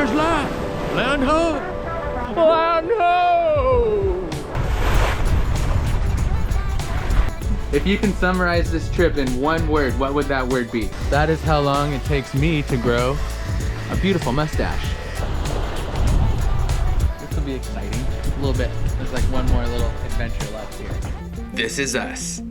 There's land. Land ho! Land ho! If you can summarize this trip in one word, what would that word be? That is how long it takes me to grow a beautiful mustache. This will be exciting. A little bit. There's like one more little adventure left here. This is us,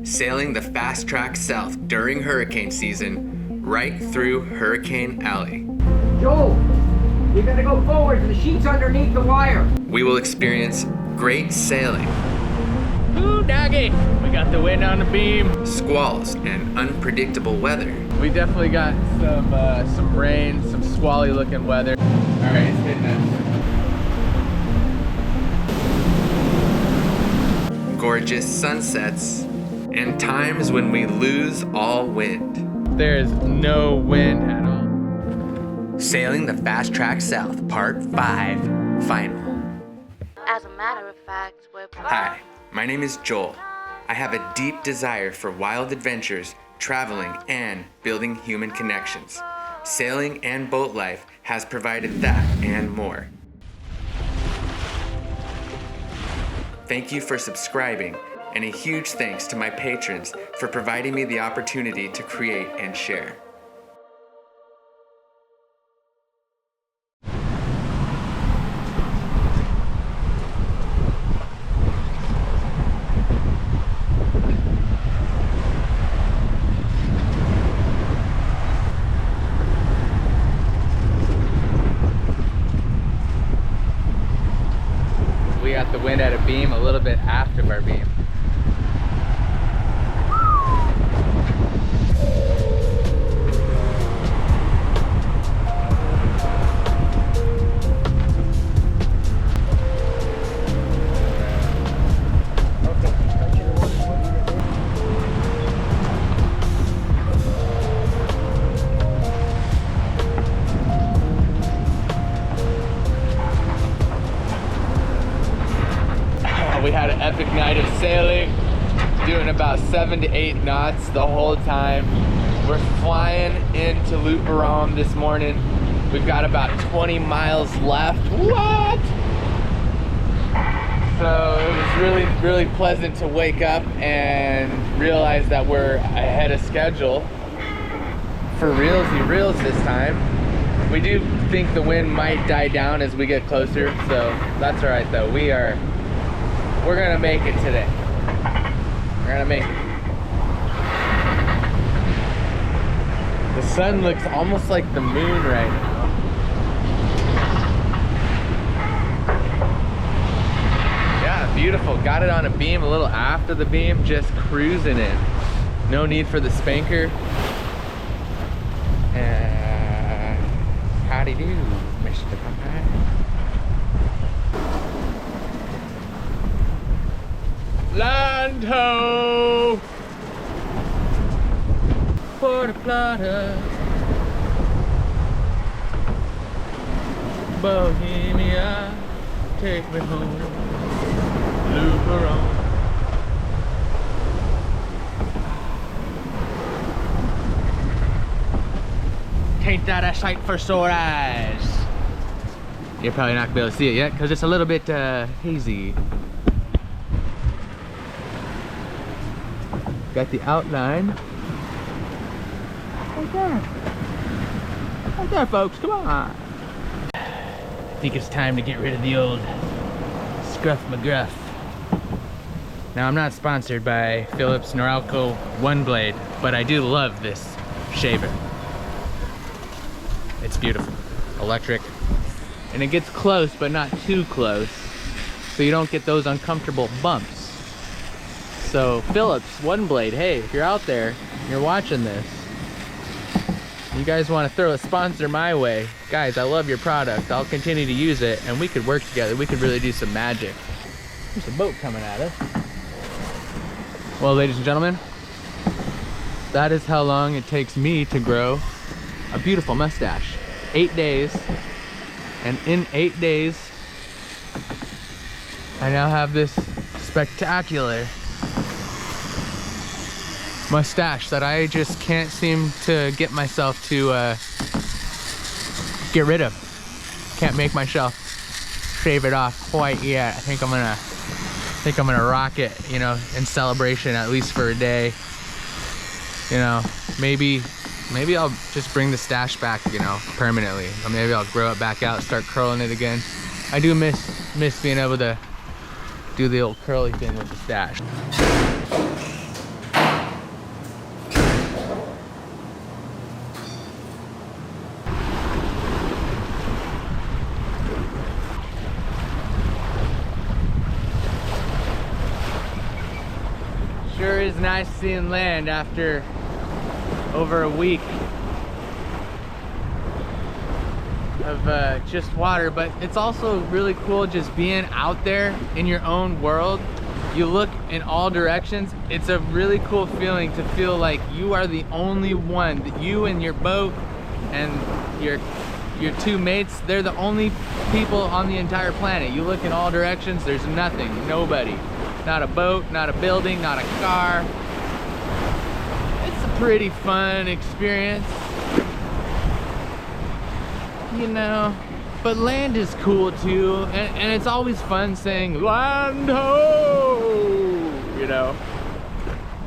sailing the fast track south during hurricane season, right through Hurricane Alley. Joel, you gotta go forward. The sheet's underneath the wire. We will experience great sailing, Ooh, doggy! We got the wind on the beam. squalls, and unpredictable weather. We definitely got some rain, some squally looking weather. All right, it's hitting us. Gorgeous sunsets, and times when we lose all wind. There's no wind at all. Sailing the Fast Track South, Part 5, Final. As a matter of fact, we're Hi, my name is Joel. I have a deep desire for wild adventures, traveling, and building human connections. Sailing and boat life has provided that and more. Thank you for subscribing, and a huge thanks to my patrons for providing me the opportunity to create and share. We got the wind at a beam a little bit aft of our beam. We had an epic night of sailing, doing about 7 to 8 knots the whole time. We're flying into Luperon this morning. We've got about 20 miles left. What? So it was really pleasant to wake up and realize that we're ahead of schedule. For realsy reals this time. We do think the wind might die down as we get closer, so that's all right though. We're gonna make it today. We're gonna make it. The sun looks almost like the moon right now. Yeah, beautiful. Got it on a beam, a little after the beam, just cruising in. No need for the spanker. Howdy do, Mr. Popeye. Land ho! Puerto Plata, Bohemia, take me home, Luperon. Ain't that a sight for sore eyes? You're probably not gonna be able to see it yet because it's a little bit hazy. Got the outline. Right there. Right there, folks. Come on. I think it's time to get rid of the old Scruff McGruff. Now, I'm not sponsored by Philips Norelco One Blade, but I do love this shaver. It's beautiful. Electric. And it gets close, but not too close, so you don't get those uncomfortable bumps. So Philips One Blade, hey, if you're out there and you're watching this, you guys want to throw a sponsor my way, guys, I love your product. I'll continue to use it and we could work together. We could really do some magic. There's a boat coming at us. Well, ladies and gentlemen, that is how long it takes me to grow a beautiful mustache. 8 days. And in 8 days, I now have this spectacular mustache that I just can't seem to get myself to get rid of. can't make myself shave it off quite yet. I think I'm gonna rock it, you know, in celebration, at least for a day. You know, maybe I'll just bring the stash back, you know, permanently. Or maybe I'll grow it back out, start curling it again. I do miss being able to do the old curly thing with the stash. Sure is nice seeing land after over a week of just water, but it's also really cool just being out there in your own world. You look in all directions. It's a really cool feeling to feel like you are the only one, that you and your boat and your two mates, they're the only people on the entire planet. You look in all directions, there's nothing, nobody. Not a boat, not a building, not a car. It's a pretty fun experience, you know. But land is cool too, and it's always fun saying land ho, you know.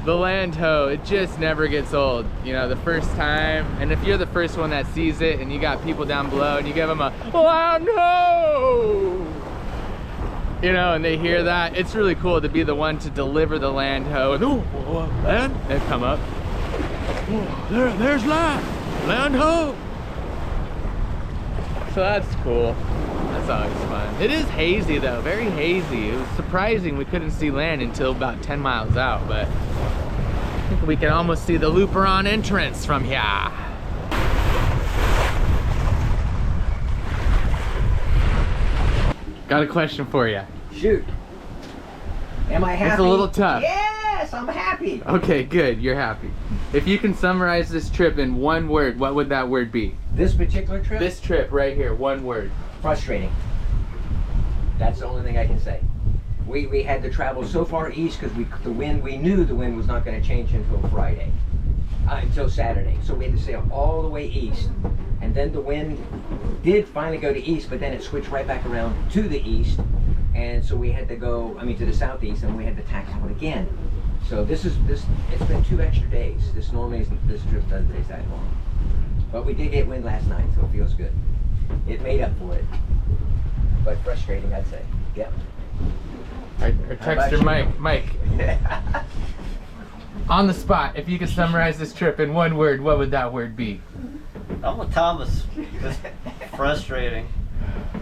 The land ho, it just never gets old, you know, the first time. And if you're the first one that sees it and you got people down below and you give them a land ho, you know, and they hear that, it's really cool to be the one to deliver the land ho. And oh, land, and come up. Oh, there's land ho. So that's cool. That's always fun. It is hazy though, very hazy. It was surprising we couldn't see land until about 10 miles out, but I think we can almost see the Luperon entrance from here. Got a question for you. Shoot. Am I happy? It's a little tough. Yes, I'm happy. Okay, good, you're happy. If you can summarize this trip in one word, what would that word be? This particular trip? This trip right here, one word. Frustrating. That's the only thing I can say. We had to travel so far east because we knew the wind was not going to change until Friday, until Saturday. So we had to sail all the way east, and then the wind did finally go to east, but then it switched right back around to the east, and so we had to go, to the southeast, and we had to tack out again. So it's been 2 extra days. This trip doesn't take that long. But we did get wind last night, so it feels good. It made up for it. But frustrating, I'd say. Yep. Our texter Mike. On the spot, if you could summarize this trip in one word, what would that word be? I'm with Thomas. Just frustrating.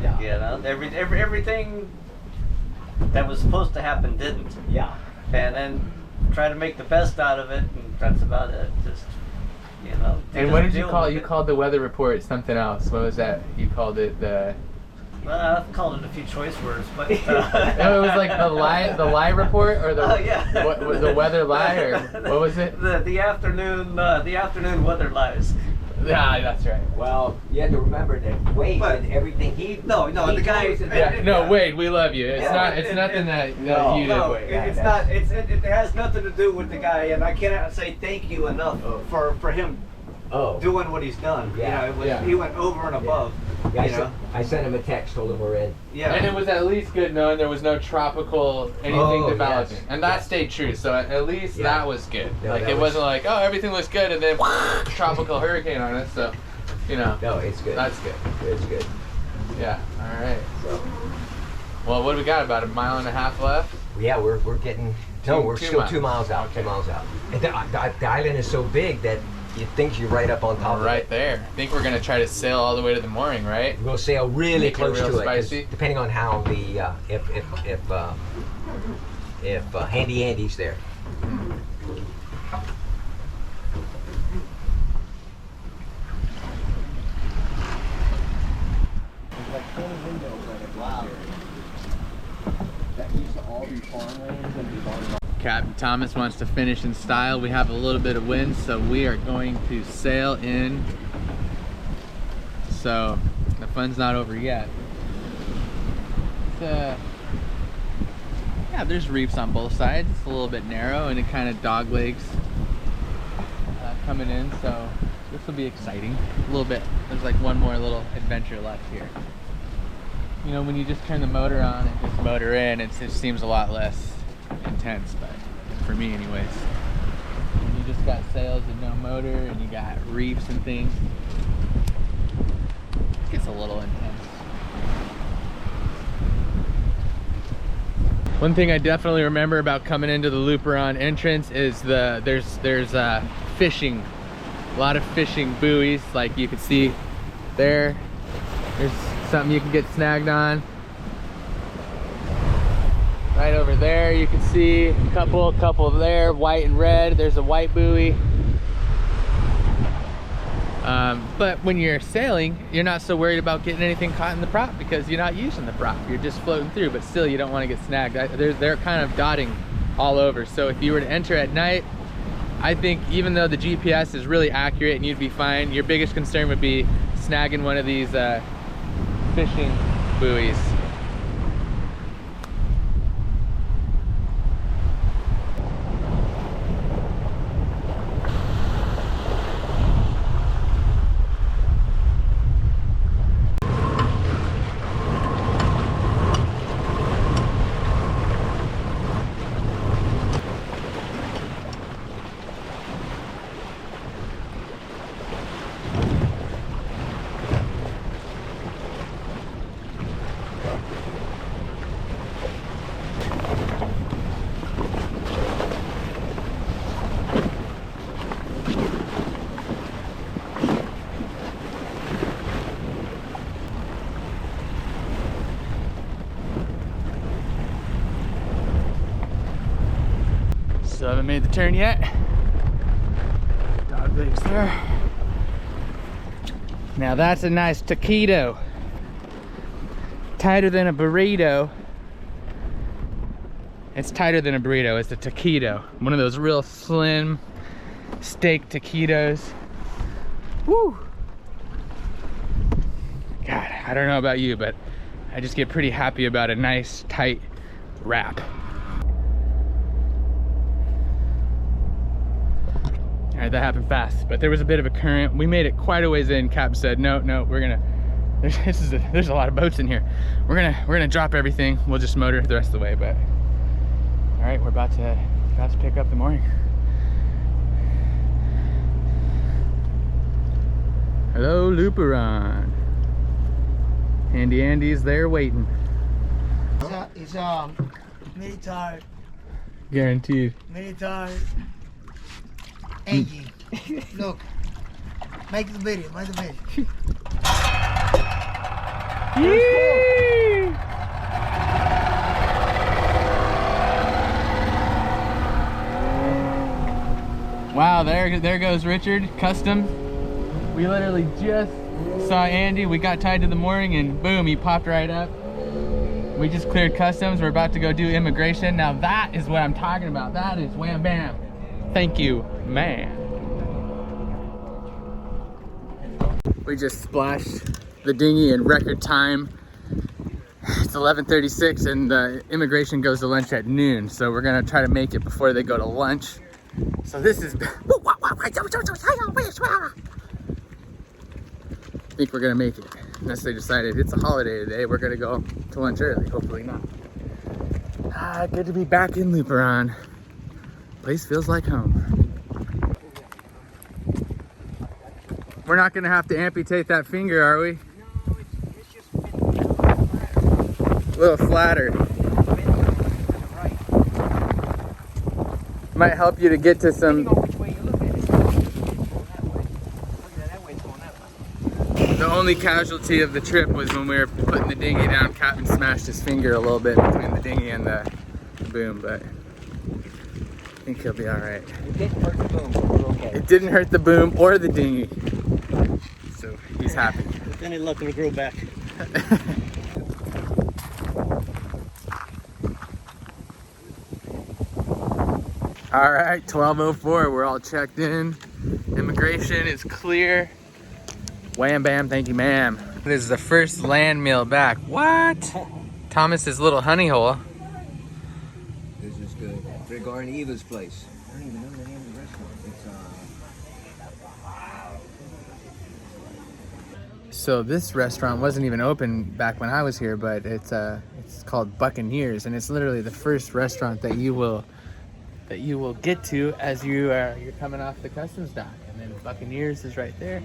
Yeah. You know, everything that was supposed to happen didn't. Yeah. And then try to make the best out of it, and that's about it. Just, you know. And what did you call it? You called the weather report something else. What was that? You called it the... Well, I've called it a few choice words, but... No, it was like the lie report, or the the weather lie, or what was it? The afternoon weather lies. Yeah, that's right. Well, you have to remember that Wade did everything he... No, the guy... No, Wade, we love you. It's nothing that you did, Wade. It has nothing to do with the guy, and I cannot say thank you enough for him doing what he's done. Yeah. You know, he went over and above. Yeah, I sent him a text, told him we're in. Yeah. And it was at least good knowing there was no tropical anything developing. Yes. And that stayed true, so at least that was good. No, like, it wasn't like, oh, everything looks good, and then tropical hurricane on it, so, you know. No, it's good. That's good. It's good. Yeah, alright. So, Well, what do we got, about 1.5 miles left? yeah, we're getting... No, we're Two still miles. 2 miles out. Okay. 2 miles out. And the island is so big that you think you're right up on top of it. Right there. I think we're going to try to sail all the way to the mooring, right? We'll sail really Make it close real to it, 'cause spicy. depending on how the if Handy Andy's there. There's like 20 windows on it. Wow. That used to all be farmlands and be barn. Captain Thomas wants to finish in style. We have a little bit of wind, so we are going to sail in. So the fun's not over yet. Yeah, there's reefs on both sides. It's a little bit narrow and it kind of dog legs coming in, so this will be exciting. A little bit. There's like one more little adventure left here. you know, when you just turn the motor on and just motor in, it just seems a lot less intense, but for me anyways. When you just got sails and no motor and you got reefs and things, it gets a little intense. One thing I definitely remember about coming into the Luperon entrance is there's fishing, a lot of fishing buoys, like you can see there. There's something you can get snagged on. Right over there you can see a couple there, white and red. There's a white buoy. But when you're sailing, you're not so worried about getting anything caught in the prop because you're not using the prop. You're just floating through, but still you don't want to get snagged. They're kind of dotting all over. So if you were to enter at night, I think even though the GPS is really accurate and you'd be fine, your biggest concern would be snagging one of these fishing buoys. Still haven't made the turn yet. Dog legs there. Now that's a nice taquito. Tighter than a burrito. It's tighter than a burrito, it's a taquito. One of those real slim steak taquitos. Woo! God, I don't know about you, but I just get pretty happy about a nice tight wrap. All right, that happened fast, but there was a bit of a current. We made it quite a ways in. Cap said, no, we're gonna, there's a lot of boats in here. We're gonna drop everything. We'll just motor the rest of the way, but. All right, we're about to pick up the mooring. Hello, Luperon. Andy's there waiting. It's many tired. Guaranteed. Many tired. Angie, look, make the video, make the video. Yee! Wow, there goes Richard, custom. We literally just saw Andy, we got tied to the mooring and boom, he popped right up. We just cleared customs, we're about to go do immigration. Now that is what I'm talking about, that is wham bam. Thank you, man. We just splashed the dinghy in record time. It's 11:36 and the immigration goes to lunch at noon. So we're gonna try to make it before they go to lunch. So this is, I think we're gonna make it. Unless they decided it's a holiday today, we're gonna go to lunch early, hopefully not. Good to be back in Luperon. Place feels like home. We're not gonna have to amputate that finger, are we? No, it's just A little flatter. right. Might help you to get to some. Depending on which way you look at it. It's going that way. Look at that way, it's going that way. The only casualty of the trip was when we were putting the dinghy down, Captain smashed his finger a little bit between the dinghy and the boom, but I think he'll be all right. It didn't hurt the boom, but we're okay. It didn't hurt the boom or the dinghy, so he's happy. But then it luckily grew back. All right, 12:04, we're all checked in. Immigration is clear. Wham bam, thank you ma'am. This is the first land meal back. What? Thomas's little honey hole. This is good. Regarding Eva's place. I don't even know the name of the restaurant. It's So this restaurant wasn't even open back when I was here, but it's called Buccaneers, and it's literally the first restaurant that you will get to as you're coming off the customs dock. And then Buccaneers is right there.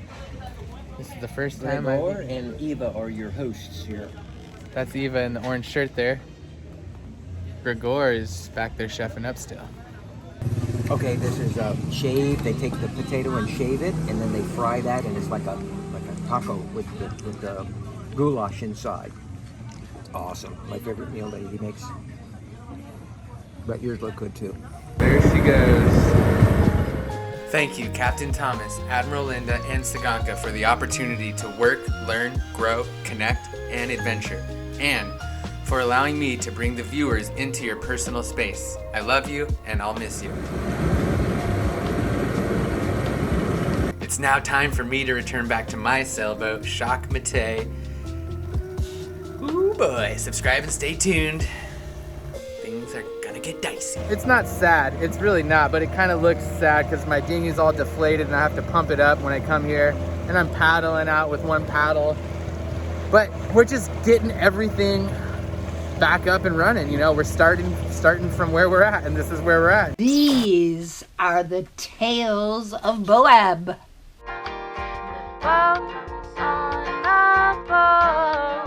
This is the first time Gregor and Eva are your hosts here. That's Eva in the orange shirt there. Gregor is back there chefing up still. Okay, this is shaved. They take the potato and shave it, and then they fry that, and it's like a taco with the goulash inside. Awesome. My favorite meal that he makes. But yours look good too. There she goes. Thank you, Captain Thomas, Admiral Linda, and Saganka for the opportunity to work, learn, grow, connect, and adventure. And for allowing me to bring the viewers into your personal space. I love you, and I'll miss you. It's now time for me to return back to my sailboat, Jacques Mate. Ooh boy, subscribe and stay tuned. Things are gonna get dicey. It's not sad. It's really not, but it kind of looks sad because my dinghy's all deflated and I have to pump it up when I come here. And I'm paddling out with one paddle. But we're just getting everything back up and running. You know, we're starting from where we're at, and this is where we're at. These are the tales of Moab. Boats on a boat.